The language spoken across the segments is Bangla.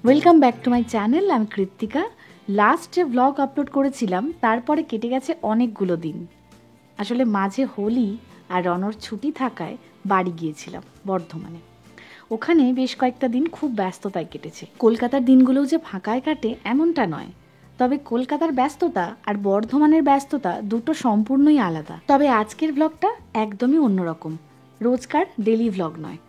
Welcome back to my channel. আমি কৃত্তিকা। লাস্ট যে ব্লগ আপলোড করেছিলাম তারপরে কেটে গেছে অনেকগুলো দিন। আসলে মাঝে হোলি আর রনর ছুটি থাকায় বাড়ি গিয়েছিলাম বর্ধমানে। ওখানে বেশ কয়েকটা দিন খুব ব্যস্ততায় কেটেছে। কলকাতার দিনগুলোও যে ফাঁকায় কাটে এমনটা নয়, তবে কলকাতার ব্যস্ততা আর বর্ধমানের ব্যস্ততা দুটো সম্পূর্ণই আলাদা। তবে আজকের ব্লগটা একদমই অন্যরকম। রোজকার ডেলি ব্লগ নয়,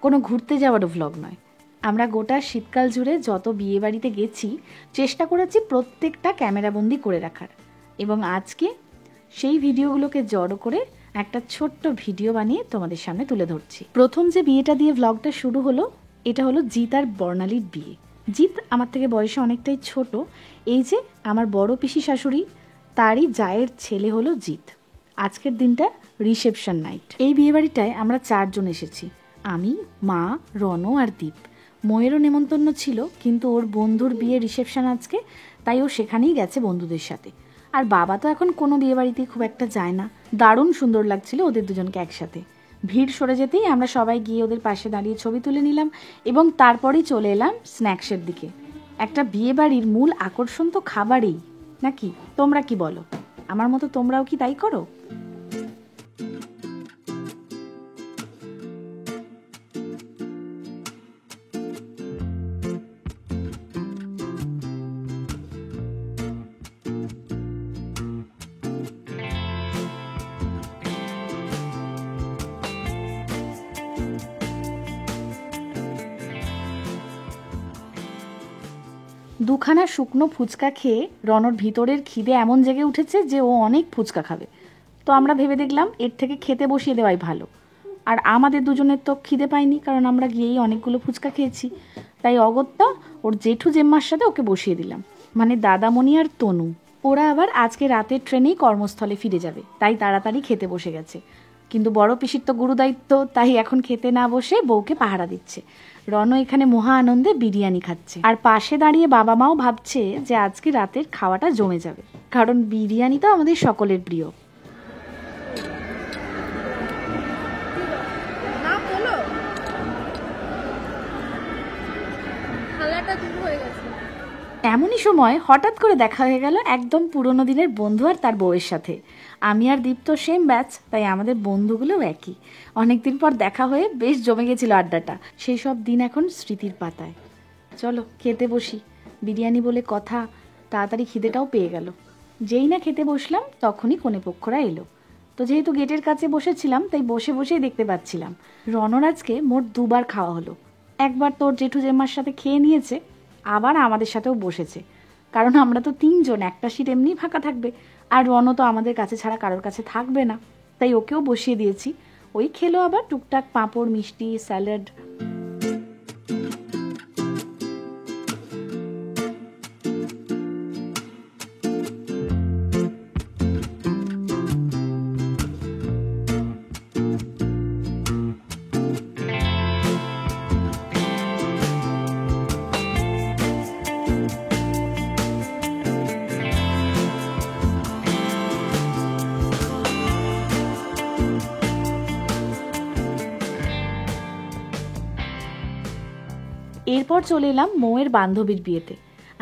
কোনো ঘুরতে যাওয়ারও ব্লগ নয়। আমরা গোটা শীতকাল জুড়ে যত বিয়ে বাড়িতে গেছি চেষ্টা করেছি প্রত্যেকটা ক্যামেরাবন্দি করে রাখার, এবং আজকে সেই ভিডিওগুলোকে জড়ো করে একটা ছোট্ট ভিডিও বানিয়ে তোমাদের সামনে তুলে ধরছি। প্রথম যে বিয়েটা দিয়ে ব্লগটা শুরু হলো, এটা হলো জিৎ আর বর্ণালীর বিয়ে। জিৎ আমার থেকে বয়সে অনেকটাই ছোট। এই যে আমার বড় পিসি শাশুড়ি, তারই জায়ের ছেলে হলো জিৎ। আজকের দিনটা রিসেপশন নাইট। এই বিয়ে বাড়িটায় আমরা 4 জন এসেছি, আমি, মা, রনো আর দীপ। ময়েরও নেমন্তন্ন ছিল, কিন্তু ওর বন্ধুর বিয়ে রিসেপশন আজকে, তাই ও সেখানেই গেছে বন্ধুদের সাথে। আর বাবা তো এখন কোনো বিয়ে বাড়িতেই খুব একটা যায় না। দারুণ সুন্দর লাগছিল ওদের দুজনকে একসাথে। ভিড় সরে যেতেই আমরা সবাই গিয়ে ওদের পাশে দাঁড়িয়ে ছবি তুলে নিলাম, এবং তারপরেই চলে এলাম স্ন্যাক্সের দিকে। একটা বিয়ে বাড়ির মূল আকর্ষণ তো খাবারই, নাকি? তোমরা কি বলো? আমার মতো তোমরাও কি তাই করো? দুখানা শুকনো ফুচকা খেয়ে রনর ভিতরের খিদে এমন জেগে উঠেছে যে ও অনেক ফুচকা খাবে। তো আমরা ভেবে দেখলাম এর থেকে খেতে বসিয়ে দেওয়াই ভালো। আর আমাদের দুজনের তো খিদে পায়নি, কারণ আমরা গিয়েই অনেকগুলো ফুচকা খেয়েছি। তাই অগত্যা ওর জেঠু জেম্মার সাথে ওকে বসিয়ে দিলাম, মানে দাদামণি আর তনু। ওরা আবার আজকে রাতের ট্রেনেই কর্মস্থলে ফিরে যাবে, তাই তাড়াতাড়ি খেতে বসে গেছে। কিন্তু বড় পিসির তো গুরুদায়িত্ব, তাই এখন খেতে না বসে বউকে পাহারা দিচ্ছে। রণ এখানে মহা আনন্দে বিরিয়ানি খাচ্ছে, আর পাশে দাঁড়িয়ে বাবা মাও ভাবছে যে আজকে রাতের খাওয়াটা জমে যাবে, কারণ বিরিয়ানি তো আমাদের সকলের প্রিয়। এমনই সময় হঠাৎ করে দেখা হয়ে গেল একদম পুরনো দিনের বন্ধু আর তার বউয়ের সাথে। আমি আর দীপ তো সেম ব্যাচ, তাই আমাদের বন্ধুগুলোও একই। অনেকদিন পর দেখা হয়ে বেশ জমে গেছিল আড্ডাটা। সেই সব দিন এখন স্মৃতির পাতায়। চলো খেতে বসি। বিরিয়ানি বলে কথা, তাড়াতাড়ি খিদেটাও পেয়ে গেল। যেই না খেতে বসলাম তখনই কনেপক্ষরা এলো। তো যেহেতু গেটের কাছে বসেছিলাম, তাই বসে বসেই দেখতে পাচ্ছিলাম রনর আজকে মোট 2বার খাওয়া হলো। একবার তোর জেঠু জেম্মার সাথে খেয়ে নিয়েছে, আবার আমাদের সাথেও বসেছে। কারণ আমরা তো 3 জন, একটা সিট এমনি ফাঁকা থাকবে, আর রনও তো আমাদের কাছে ছাড়া কারোর কাছে থাকবে না, তাই ওকেও বসিয়ে দিয়েছি। ওই খেলো আবার টুকটাক পাঁপড়, মিষ্টি, স্যালাড। এরপর চলে এলাম মৌয়ের বান্ধবীর বিয়েতে।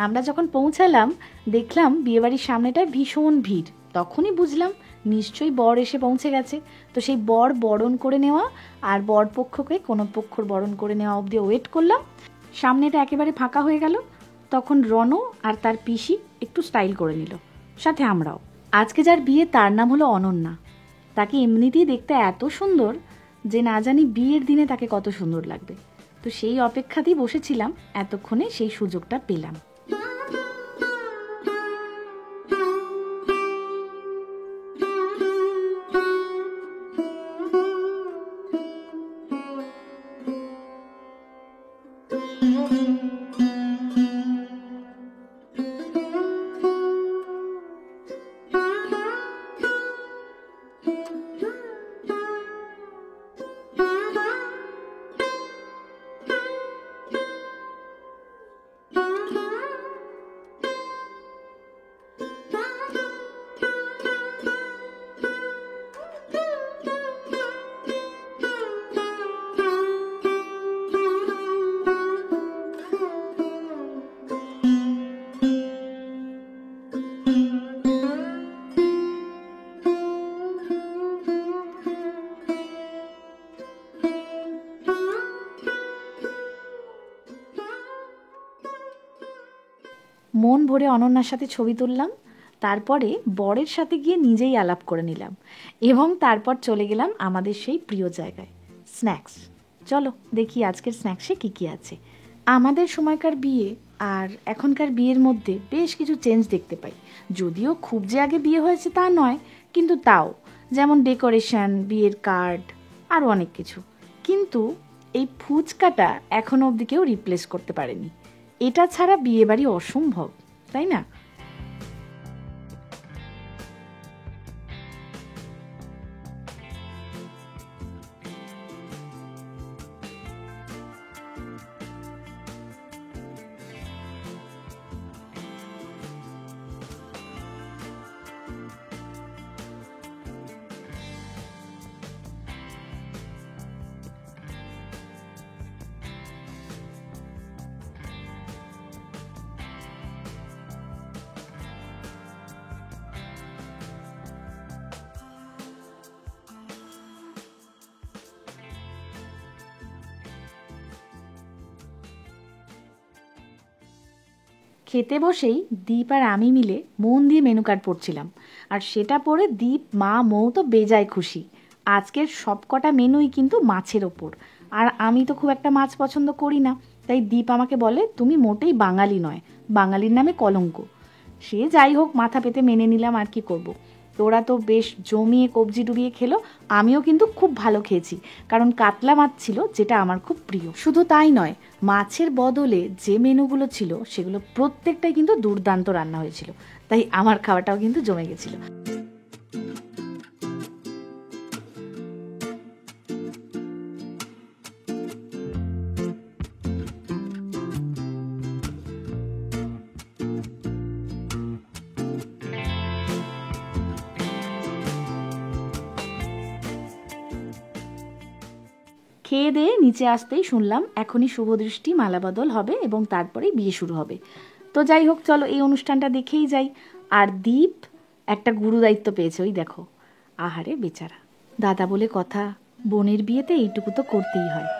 আমরা যখন পৌঁছালাম দেখলাম বিয়েবাড়ির সামনেটায় ভীষণ ভিড়। তখনই বুঝলাম নিশ্চয়ই বর এসে পৌঁছে গেছে। তো সেই বর বরণ করে নেওয়া আর বর পক্ষকে কোনো পক্ষর বরণ করে নেওয়া অবধি ওয়েট করলাম। সামনেটা একেবারে ফাঁকা হয়ে গেল। তখন রনো আর তার পিসি একটু স্টাইল করে নিল, সাথে আমরাও। আজকে যার বিয়ে তার নাম হলো অনন্যা। তাকে এমনিতেই দেখতে এত সুন্দর যে না জানি বিয়ের দিনে তাকে কত সুন্দর লাগবে। তো সেই অপেক্ষাতেই বসেছিলাম, এতক্ষণে সেই সুযোগটা পেলাম। মন ভরে অনন্যার সাথে ছবি তুললাম, তারপরে বরের সাথে গিয়ে নিজেই আলাপ করে নিলাম এবং তারপর চলে গেলাম আমাদের সেই প্রিয় জায়গায়, স্ন্যাক্স। চলো দেখি আজকের স্ন্যাক্সে কী কী আছে। আমাদের সময়কার বিয়ে আর এখনকার বিয়ের মধ্যে বেশ কিছু চেঞ্জ দেখতে পাই। যদিও খুব যে আগে বিয়ে হয়েছে তা নয়, কিন্তু তাও, যেমন ডেকোরেশন, বিয়ের কার্ড, আরও অনেক কিছু। কিন্তু এই ফুচকাটা এখনও অবধি কেউ রিপ্লেস করতে পারেনি। এটা ছাড়া বিয়েবাড়ি অসম্ভব, তাই না? খেতে বসেই দীপ আর আমি মিলে মন দিয়ে মেনু কার্ড পড়ছিলাম, আর সেটা পড়ে দীপ, মা, মৌ তো বেজায় খুশি। আজকের সব কটা মেনুই কিন্তু মাছের ওপর, আর আমি তো খুব একটা মাছ পছন্দ করি না, তাই দীপ আমাকে বলে তুমি মোটেই বাঙালি নয়, বাঙালির নামে কলঙ্ক। সে যাই হোক, মাথা পেতে মেনে নিলাম, আর কি করব। তোরা তো বেশ জমিয়ে কবজি ডুবিয়ে খেলো, আমিও কিন্তু খুব ভালো খেয়েছি, কারণ কাতলা মাছ ছিল যেটা আমার খুব প্রিয়। শুধু তাই নয়, মাছের বদলে যে মেনুগুলো ছিল সেগুলো প্রত্যেকটাই কিন্তু দুর্দান্ত রান্না হয়েছিল, তাই আমার খাওয়াটাও কিন্তু জমে গেছিল। খেয়ে দিয়ে নিচে আসতেই শুনলাম এখনই শুভদৃষ্টি মালাবদল হবে এবং তারপরেই বিয়ে শুরু হবে। তো যাই হোক, চলো এই অনুষ্ঠানটা দেখেই যাই। আর দীপ একটা গুরু দায়িত্ব পেয়েছে, ওই দেখো। আহারে বেচারা, দাদা বলে কথা, বোনের বিয়েতে এইটুকু তো করতেই হয়।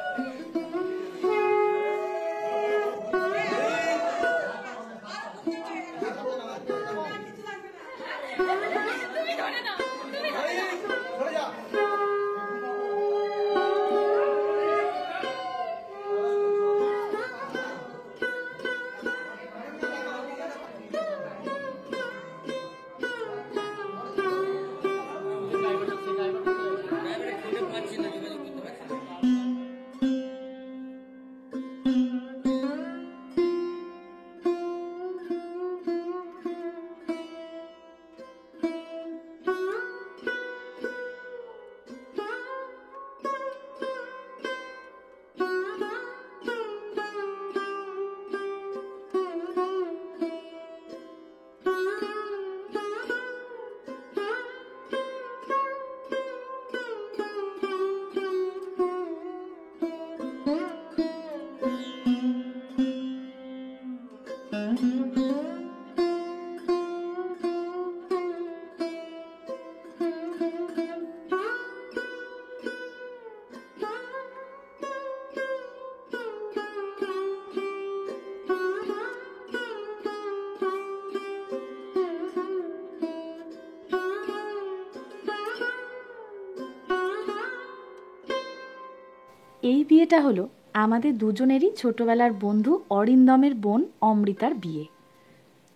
এই বিয়েটা হলো আমাদের দুজনেরই ছোটবেলার বন্ধু অরিন্দমের বোন অমৃতার বিয়ে।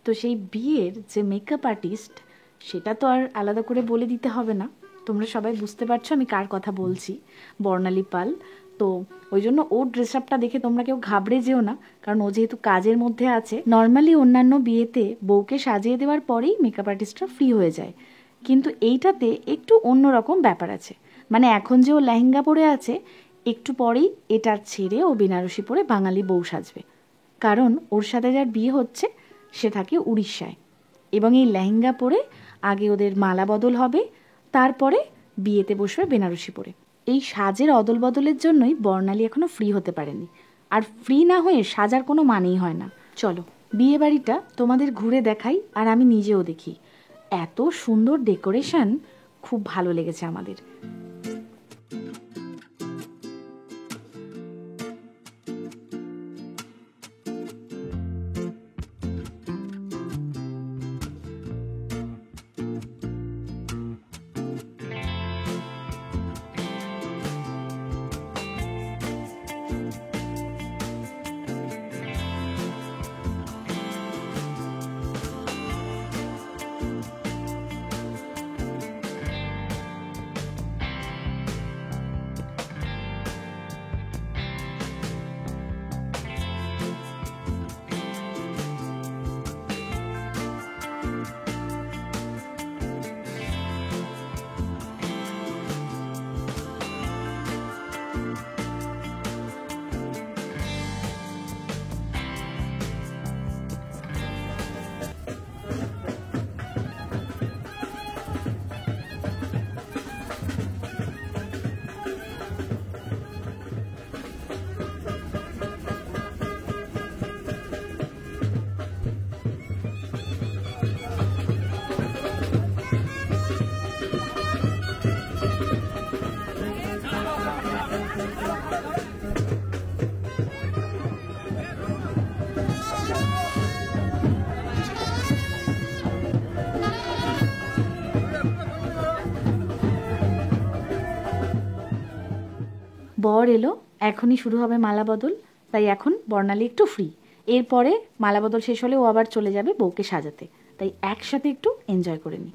তো সেই বিয়ের যে মেকআপ আর্টিস্ট, সেটা তো আর আলাদা করে বলে দিতে হবে না, তোমরা সবাই বুঝতে পারছো আমি কার কথা বলছি, বর্ণালী পাল। তো ওই জন্য ওর ড্রেস আপটা দেখে তোমরা কেউ ঘাবড়ে যেও না, কারণ ও যেহেতু কাজের মধ্যে আছে। নর্মালি অন্যান্য বিয়েতে বউকে সাজিয়ে দেওয়ার পরেই মেকআপ আর্টিস্টরা ফ্রি হয়ে যায়, কিন্তু এইটাতে একটু অন্যরকম ব্যাপার আছে। মানে এখন যে ও লেহেঙ্গা পরে আছে, একটু পরেই এটা ছেড়ে ও বেনারসি পরে বাঙালি বউ সাজবে, কারণ ওর সাথে যার বিয়ে হচ্ছে সে থাকে উড়িষ্যায়, এবং এই লেহেঙ্গা পরে আগে ওদের মালা বদল হবে, তারপরে বিয়েতে বসবে বেনারসি পরে। এই সাজের অদল বদলের জন্যই বর্ণালী এখনো ফ্রি হতে পারেনি, আর ফ্রি না হয়ে সাজার কোনো মানেই হয় না। চলো বিয়ে বাড়িটা তোমাদের ঘুরে দেখাই, আর আমি নিজেও দেখি। এত সুন্দর ডেকোরেশন, খুব ভালো লেগেছে আমাদের। বর এলো, এখনই শুরু হবে মালা বদল, তাই এখন বর্ণালী একটু ফ্রি। এরপরে মালা বদল শেষ হলে ও আবার চলে যাবে বউকে সাজাতে, তাই একসাথে একটু এনজয় করে নিই।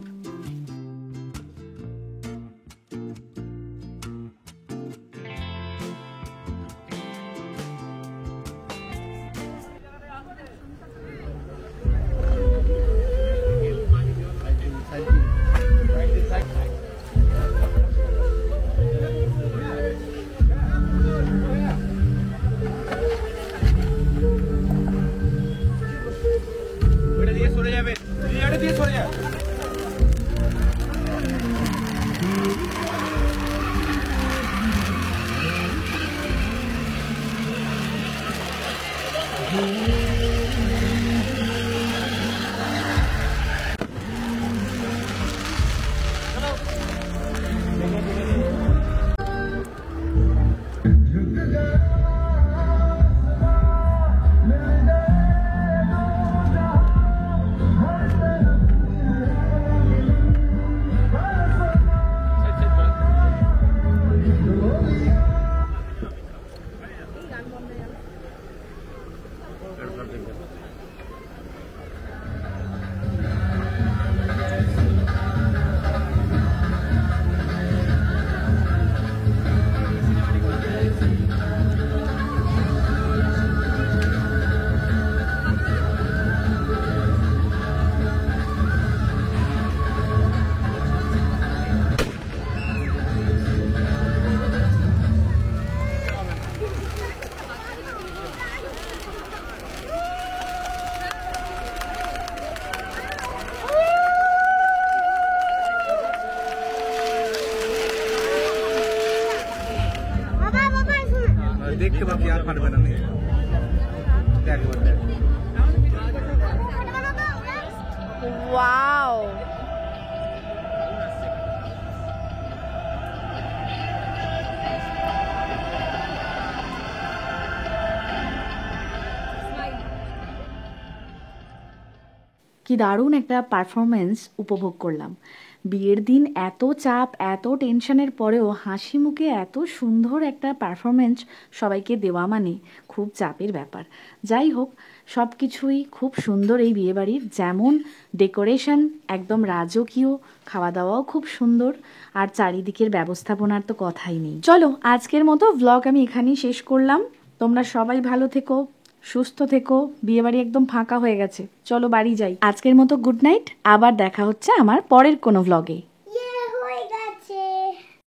দেখতে পাচ্ছি আর পারবে না। ওয়াও, কি দারুণ একটা পারফরমেন্স উপভোগ করলাম। বিয়ের দিন এত চাপ, এত টেনশনের পরেও হাসি মুখে এত সুন্দর একটা পারফরমেন্স সবাইকে দেওয়া মানে খুব চাপের ব্যাপার। যাই হোক, সব কিছুই খুব সুন্দর এই বিয়েবাড়ির, যেমন ডেকোরেশন একদম রাজকীয়, খাওয়া দাওয়াও খুব সুন্দর, আর চারিদিকের ব্যবস্থাপনার তো কথাই নেই। চলো, আজকের মতো ভ্লগ আমি এখানেই শেষ করলাম। তোমরা সবাই ভালো থেকো, সুস্থ থেকো। বিয়েবাড়ি একদম ফাঁকা হয়ে গেছে, চলো বাড়ি যাই। আজকের মতো গুড নাইট, আবার দেখা হচ্ছে আমার পরের কোনো ভ্লগে।